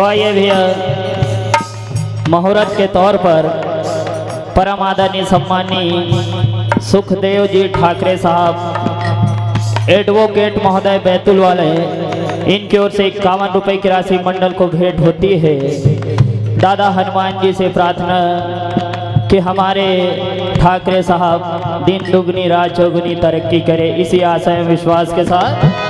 तो आइए भैया मुहूर्त के तौर पर परम आदरणीय सम्मानी सुखदेव जी ठाकरे साहब एडवोकेट महोदय बैतूल वाले, इनकी ओर से 51 रुपए की राशि मंडल को भेंट होती है। दादा हनुमान जी से प्रार्थना कि हमारे ठाकरे साहब दिन दुगनी रात चौगुनी तरक्की करे, इसी आशा एवं विश्वास के साथ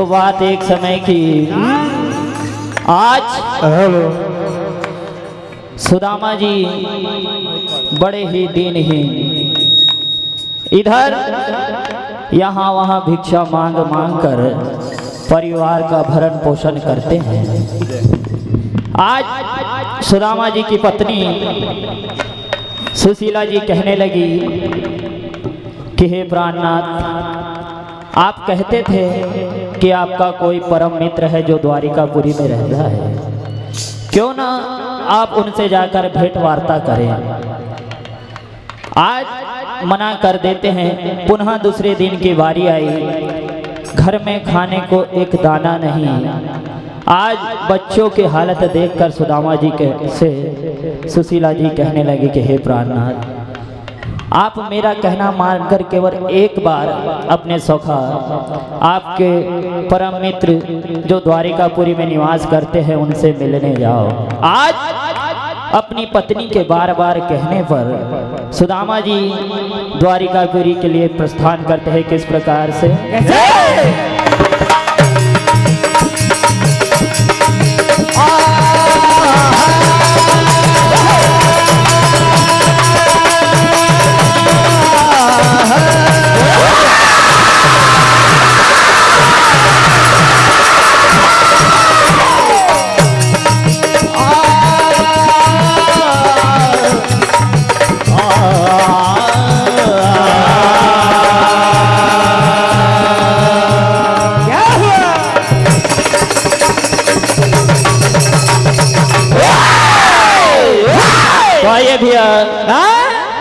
बात एक समय की। आज सुदामा जी बड़े ही दीनहीन, इधर यहाँ वहाँ भिक्षा मांग मांग कर परिवार का भरण पोषण करते हैं। आज सुदामा जी की पत्नी सुशीला जी कहने लगी कि हे प्राणनाथ, आप कहते थे कि आपका कोई परम मित्र है जो द्वारिकापुरी में रहता है, क्यों ना आप उनसे जाकर भेंट वार्ता करें। आज मना कर देते हैं। पुनः दूसरे दिन की बारी आई, घर में खाने को एक दाना नहीं। आज बच्चों की हालत देखकर सुदामा जी से सुशीला जी कहने लगी कि हे प्राणनाथ, आप मेरा कहना मानकर केवल एक बार अपने सौखा आपके परम मित्र जो द्वारिकापुरी में निवास करते हैं उनसे मिलने जाओ। आज अपनी पत्नी के बार बार कहने पर सुदामा जी द्वारिकापुरी के लिए प्रस्थान करते हैं। किस प्रकार से?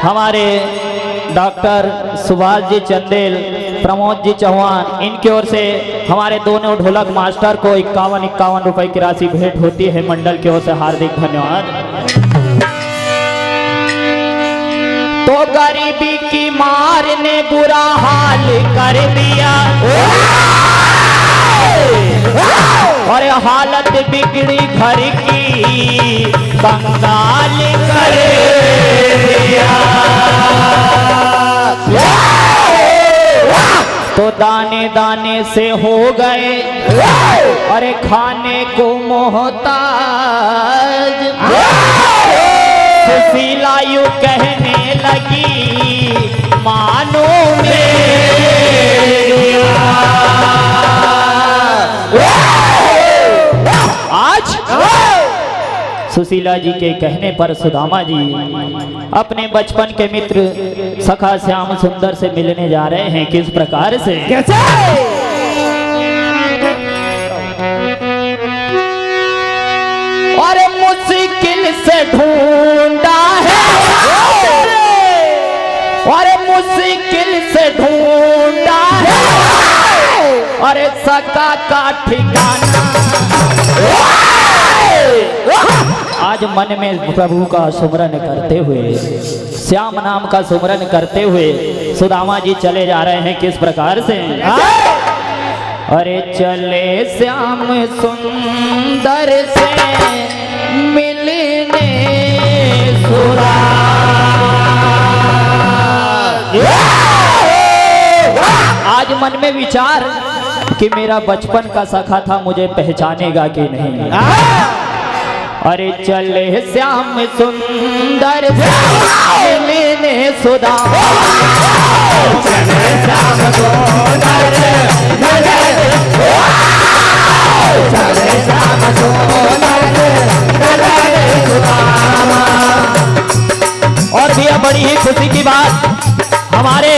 हमारे डॉक्टर सुभाष जी चंदेल, प्रमोद जी चौहान, इनकी ओर से हमारे दोनों ढोलक मास्टर को 51 रुपए की राशि भेंट होती है। मंडल की ओर से हार्दिक धन्यवाद। तो गरीबी की मार ने बुरा हाल कर दिया और हालत बिगड़ी घर की कंगाल कर दिया। तो दाने दाने से हो गए अरे खाने को मोहताज। सुशीला यूं कहने लगी मानो आज सुशीला जी के कहने पर सुदामा जी अपने बचपन के मित्र सखा श्याम सुंदर से मिलने जा रहे हैं। किस प्रकार से? कैसे? और मुश्किल से ढूंढा है का ठिकाना। आज मन में प्रभु का सुमरन करते हुए, श्याम नाम का सुमरन करते हुए सुदामा जी चले जा रहे हैं किस प्रकार से। अरे चले श्याम सुंदर से मिलने सुरा। आज मन में विचार कि मेरा बचपन का सखा था, मुझे पहचानेगा कि नहीं। अरे चले श्याम सुंदर से मिलने सुदा। चले श्याम सुंदर से चले श्याम सुंदर से सुदामा। और भैया बड़ी ही खुशी की बात, हमारे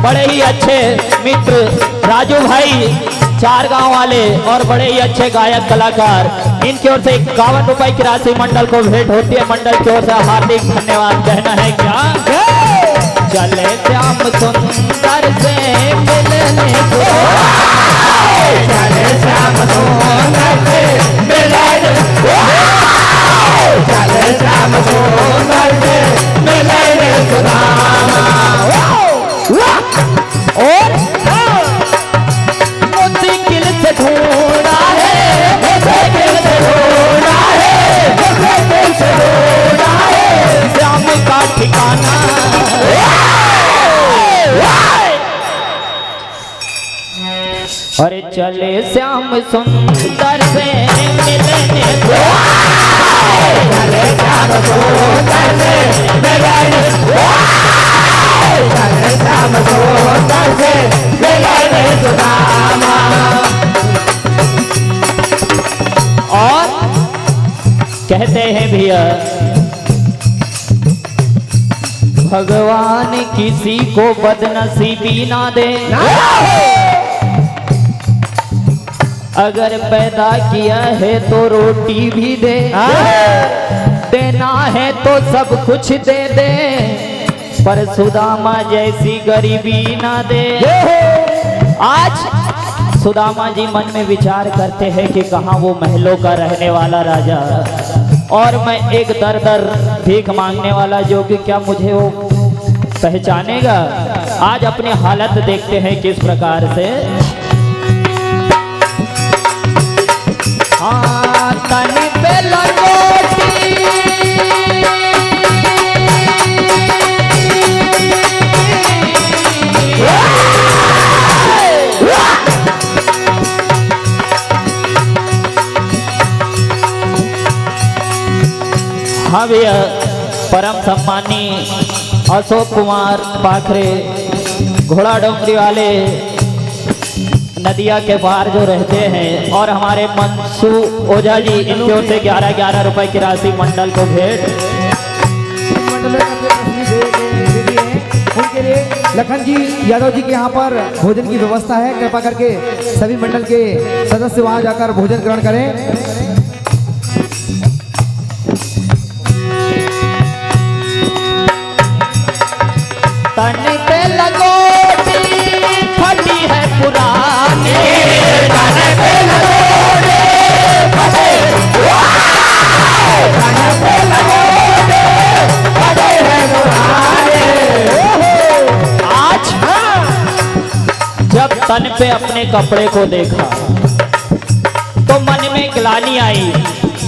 बड़े ही अच्छे मित्र राजू भाई चार गांव वाले और बड़े ही अच्छे गायक कलाकार, इनकी ओर से 51 रुपए की राशि मंडल को भेंट होती है। मंडल की ओर से हार्दिक धन्यवाद कहना है क्या। चले श्याम सुंदर से मिलने चले श्याम सुंदर से मिलने चले श्याम सुंदर से मिलने सुदामा। और मुश्किल से ढूंढा है, मुश्किल से ढूंढा है, मुश्किल से ढूंढा है श्याम का ठिकाना। अरे चले श्याम सुंदर से मिलने चले श्याम सुंदर से मिलने चले श्याम सुंदर से मिलने सुदामा। और कहते हैं भैया भगवान किसी को बदनसीबी ना दे, अगर पैदा किया है तो रोटी भी दे, देना है तो सब कुछ दे दे, पर सुदामा जैसी गरीबी ना दे। आज सुदामा जी मन में विचार करते हैं कि कहाँ वो महलों का रहने वाला राजा और मैं एक दर दर भीख मांगने वाला जोगी, क्या मुझे वो पहचानेगा। आज अपनी हालत देखते हैं किस प्रकार से। हाँ तन पे लंगोटी हाँ भैया परम सम्मानी अशोक कुमार पाखरे घोड़ा डोंगरी वाले नदिया के पार जो रहते हैं, और हमारे मनसू ओझा जी, इनकी ओर से 11-11 रुपए की राशि मंडल को भेंट। उनके लिए लखन जी यादव जी के यहाँ पर भोजन की व्यवस्था है, कृपा करके सभी मंडल के सदस्य वहाँ जाकर भोजन ग्रहण करें। तन पे लगोटी फटी है पुरानी, तन पे लगोटी फटे, तन पे लगोटी फटे है पुरानी। आज जब तन पे अपने कपड़े को देखा तो मन में ग्लानि आई।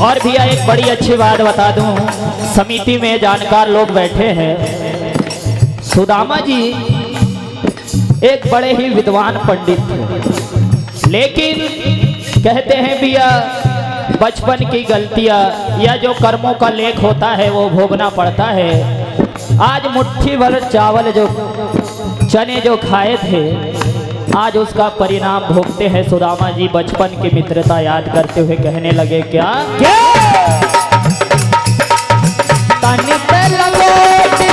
और भैया एक बड़ी अच्छी बात बता दूं, समिति में जानकार लोग बैठे हैं। सुदामा जी एक बड़े ही विद्वान पंडित थे, लेकिन कहते हैं भैया बचपन की गलतियां या जो कर्मों का लेख होता है वो भोगना पड़ता है। आज मुट्ठी भर चावल जो चने जो खाए थे, आज उसका परिणाम भोगते हैं। सुदामा जी बचपन की मित्रता याद करते हुए कहने लगे क्या, तन पे लगोटी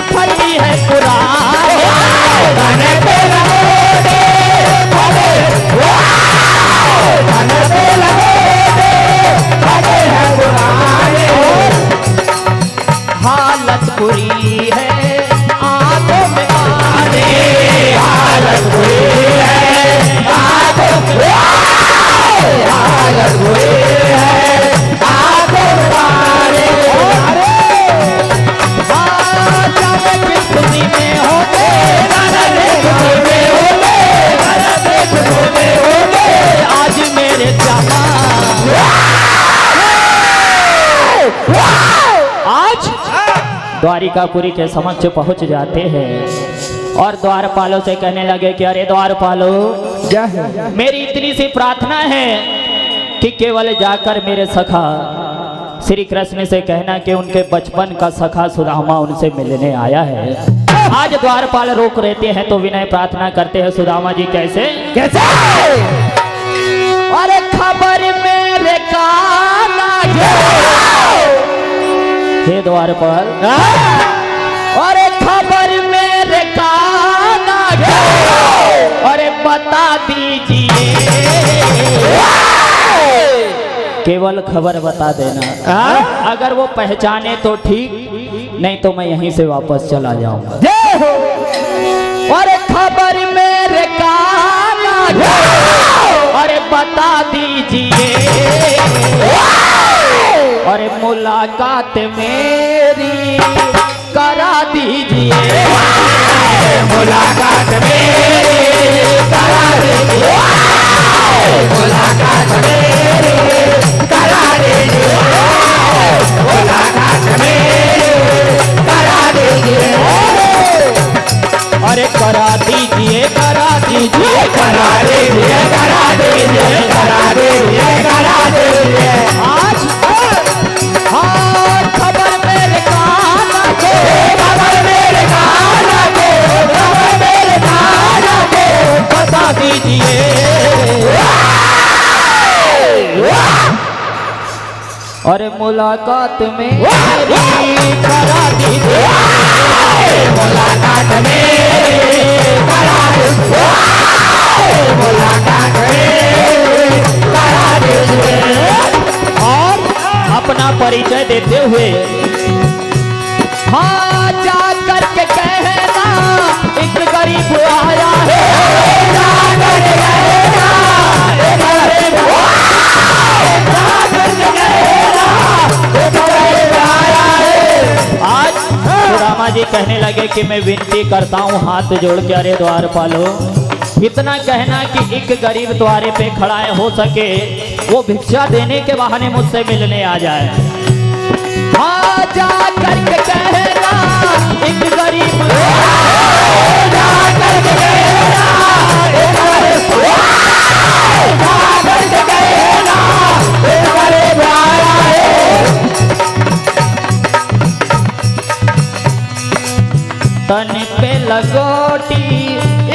फटी है पुरानी, तन पे लगोटी फटे, तन पे लगोटी फटे है पुरानी। हालत बुरी है आंखों में पानी, हालत बुरी है आंखों हुए हैं आंखों तारे। जाने किस खुशी में होंगे, जाने खुशी में होंगे, जाने खुशी में होंगे आज मेरे श्यामा। आज द्वारिकापुरी के समक्ष पहुंच जाते हैं और द्वारपालों से कहने लगे कि अरे द्वारपालों, क्या है? मेरी इतनी सी प्रार्थना है कि केवल जाकर मेरे सखा श्री कृष्ण से कहना कि उनके बचपन का सखा सुदामा उनसे मिलने आया है। आज द्वारपाल रोक रहते हैं तो विनय प्रार्थना करते हैं सुदामा जी कैसे कैसे? अरे खबर मेरे कान हे द्वारपाल, अरे खबर मेरे कान अरे बता दीजिए, केवल खबर बता देना। अगर वो पहचाने तो ठीक, नहीं तो मैं यहीं से वापस चला जाऊंगा। अरे खबर मेरे कान अरे बता दीजिए, अरे मुलाकात मेरी करा दीजिए, मुलाकात मेरी करा दीजिए, मुलाकात मेरी करा दीजिए, मुलाकात मेरी करा दीजिए, अरे करा दीजिए, करा दीजिए, करा दीजिए, करा दीजिए, करा दीजिए, करा दीजिए। आज हाँ खबर मेरे कान के, खबर मेरे कान के, खबर मेरे कान के बता दीजिए, अरे मुलाकात में करा दीजिए, मुलाकात में करा दीजिए, मुलाकात में करा दीजिए। और अपना परिचय देते हुए हाँ जा करके कहना एक गरीब आया है, जा करके कहना एक गरीब आया है। आज सुदामा जी कहने लगे कि मैं विनती करता हूँ हाथ जोड़ के अरे द्वारपालो, इतना कहना कि एक गरीब द्वारे पे खड़ा है, हो सके वो भिक्षा देने के बहाने मुझसे मिलने आ जाए। हाँ जा करके कहना एक गरीब, जा करके कहना एक गरीब, जा करके कहना एक गरीब आया है। तन पे लगोटी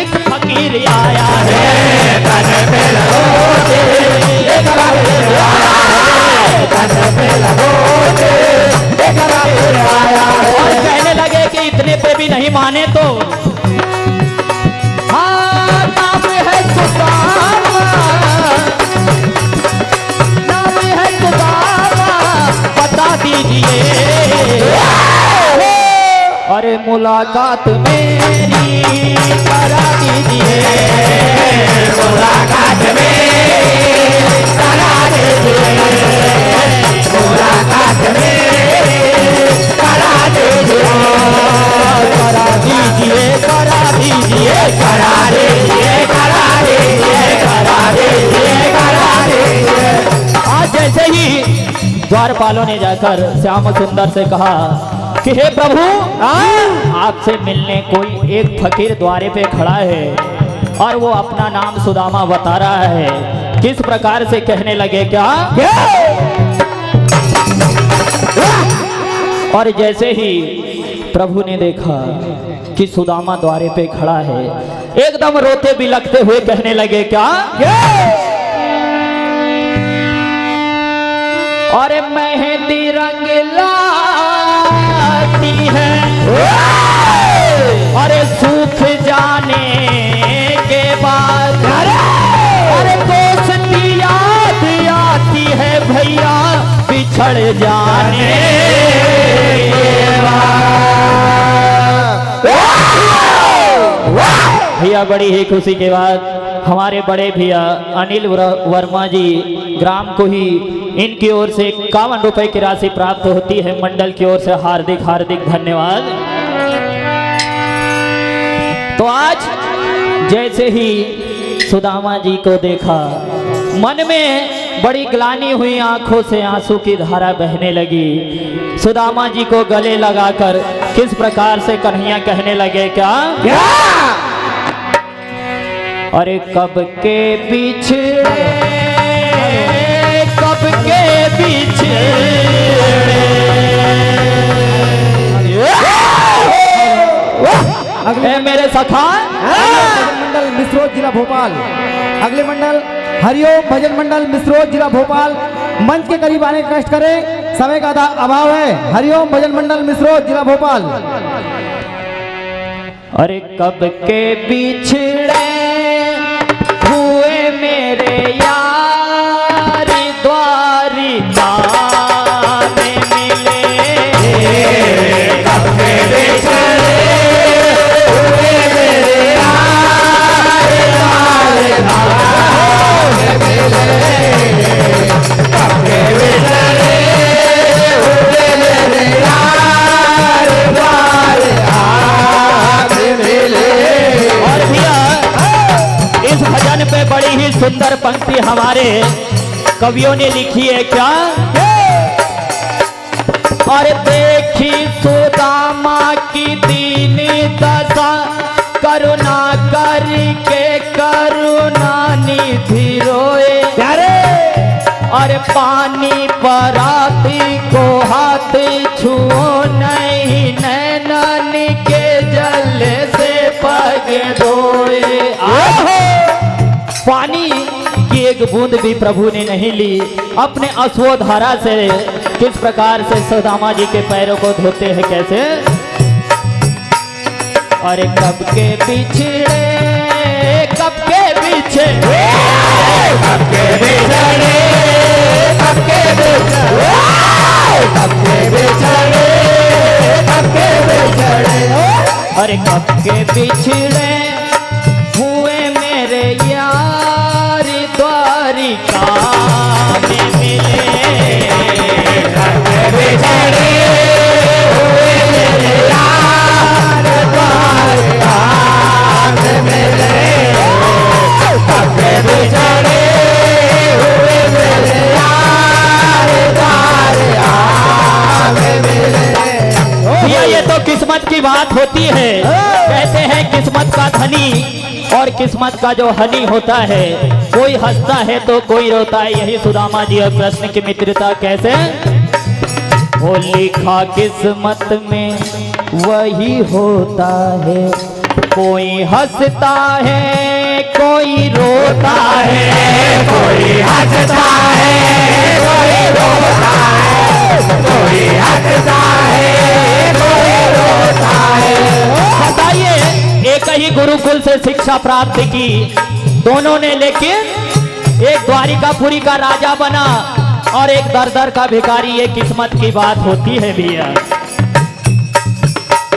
एक फकीर आया है, तन पे लगोटी एक फकीर आया है, तन पे लगोटी एक फकीर आया है। और कहने लगे कि इतने पे भी नहीं माने तो हाँ नाम है सुदामा, नाम है सुदामा बता दीजिए, अरे मुलाकात मेरी करा दीजिए, मुलाकात मेरी करा दीजिए, मुलाकात मेरी करा दीजिए, करा दीजिए, करा दीजिए, करा दीजिए, करा दीजिए, करा दीजिए, करा दीजिए। आज जैसे ही द्वारपालों ने जाकर श्याम सुंदर से कहा कि हे प्रभु आपसे मिलने कोई एक फकीर द्वारे पे खड़ा है और वो अपना नाम सुदामा बता रहा है। किस प्रकार से कहने लगे क्या? और जैसे ही प्रभु ने देखा कि सुदामा द्वारे पे खड़ा है, एकदम रोते बिलखते हुए कहने लगे क्या? और मेहंदी रंग लाती है, अरे सूख जाने के बाद अरे दोस्ती याद आती है भैया बिछड़ जाने के बाद। भैया बड़ी ही खुशी के बाद हमारे बड़े भैया अनिल वर्मा जी ग्राम को ही इनकी ओर से 51 रुपए की राशि प्राप्त होती है। मंडल की ओर से हार्दिक हार्दिक धन्यवाद। तो आज जैसे ही सुदामा जी को देखा, मन में बड़ी ग्लानि हुई, आंखों से आंसू की धारा बहने लगी। सुदामा जी को गले लगाकर किस प्रकार से कन्हैया कहने लगे, क्या अरे कब के बिछड़े, कब के बिछड़े अगले मेरे सखा मंडल मिसरोद जिला भोपाल, अगले मंडल हरिओम भजन मंडल मिसरोद जिला भोपाल मंच के करीब आने का कष्ट करें, समय का अभाव है। हरिओम भजन मंडल मिसरोद जिला भोपाल। अरे कब के बिछड़े हुए मेरे यार द्वारिका में मिले, कब के बिछड़े हुए मेरे यार द्वारिका में मिले, कब के बिछड़े हुए मेरे यार द्वारिका में मिले। और भैया इस भजन पे बड़ी ही सुंदर पंक्ति हमारे कवियों ने लिखी है, क्या और देखी सुदामा की दीनी दशा, करुणा करके करुणा निधि रोए, और पानी पराती को हाथ छुओ नहीं, नैनन के जल से पग धोए। पानी की एक बूंद भी प्रभु ने नहीं ली, अपने अश्वधारा से किस प्रकार से सुदामा जी के पैरों को धोते हैं, कैसे अरे कब के बिछड़े, कब के बिछड़े, कब के बिछड़े, कब के बिछड़े, कब के बिछड़े, कब के बिछड़े, अरे कब के बिछड़े हुए मेरे यार द्वारिका में मिले, कब के बिछड़े हुए मेरे यार द्वारिका में मिले, कब के बिछड़े हुए मेरे यार द्वारिका में मिले। ये तो किस्मत की बात होती है। कहते हैं किस्मत का धनी और किस्मत का जो हनी होता है, कोई हंसता है तो कोई रोता है। यही सुदामा जी और कृष्ण की मित्रता कैसे, वो लिखा किस्मत में वही होता है, कोई हंसता है कोई रोता है, कोई हंसता है कोई रोता है, कोई हंसता है कोई रोता है। बताइए, एक ही गुरुकुल से शिक्षा प्राप्त की दोनों ने, लेकिन एक द्वारिकापुरी का राजा बना और एक दर दर का भिखारी। ये किस्मत की बात होती है भैया।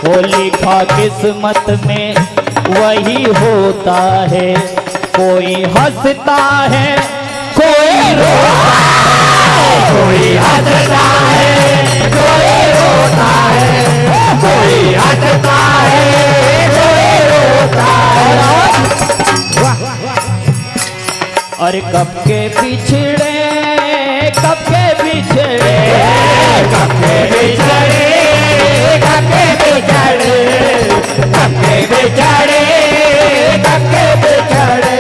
वो लिखा किस्मत में वही होता है, कोई हंसता है कोई रोता है, कोई हंसता है कोई रोता है, कोई हंसता है कोई रोता है। और कब के बिछड़े, कब के बिछड़े, कब के बिछड़े, कब के बिछड़े, कब के बिछड़े, कब के बिछड़े,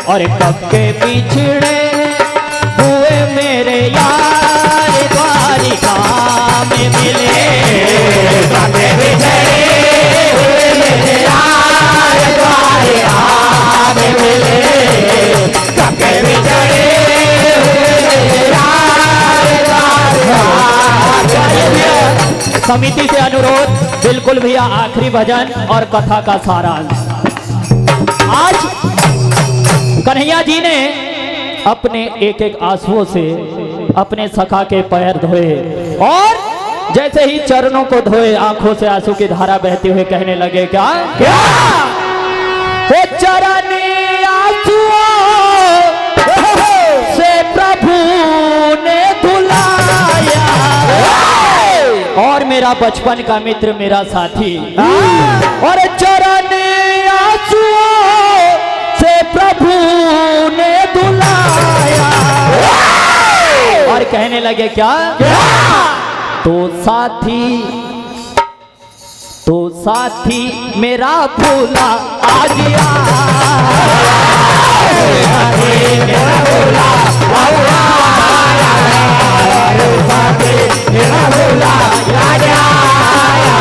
और कब के बिछड़े हुए मेरे यार द्वारिका में मिले, कब के बिछड़े हुए मेरे यार द्वारिका में मिले, कब के बिछड़े हुए मेरे यार द्वारिका में मिले। समिति से अनुरोध, बिल्कुल भैया आखिरी भजन और कथा का सारांश। आज कन्हैया जी ने अपने एक एक आंसुओं से अपने सखा के पैर धोए, और जैसे ही चरणों को धोए आंखों से आंसू की धारा बहते हुए कहने लगे, क्या क्या वो चरनी आंसुओं से प्रभु ने धुलाया। और मेरा बचपन का मित्र, मेरा साथी, और चरनी आंसुओं से प्रभु ने धुलाया। और कहने लगे क्या? तो साथी मेरा भूला आज आया। मेरा भूला आज आया। साथी मेरा भूला आज आया।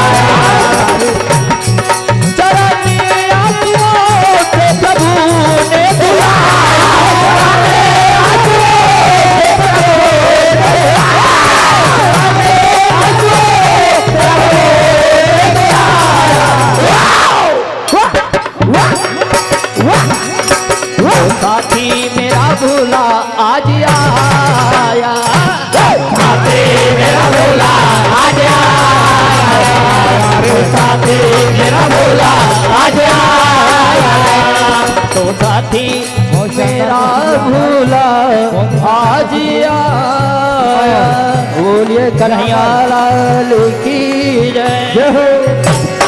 चरनी आंसुओं से प्रभु ने साथी मेरा भूला आज आया। साथी मेरा भूला आज आया। साथी मेरा भूला आज आया। तो साथी मेरा भूला आज आया। बोलिए कन्हैया लाल की जय।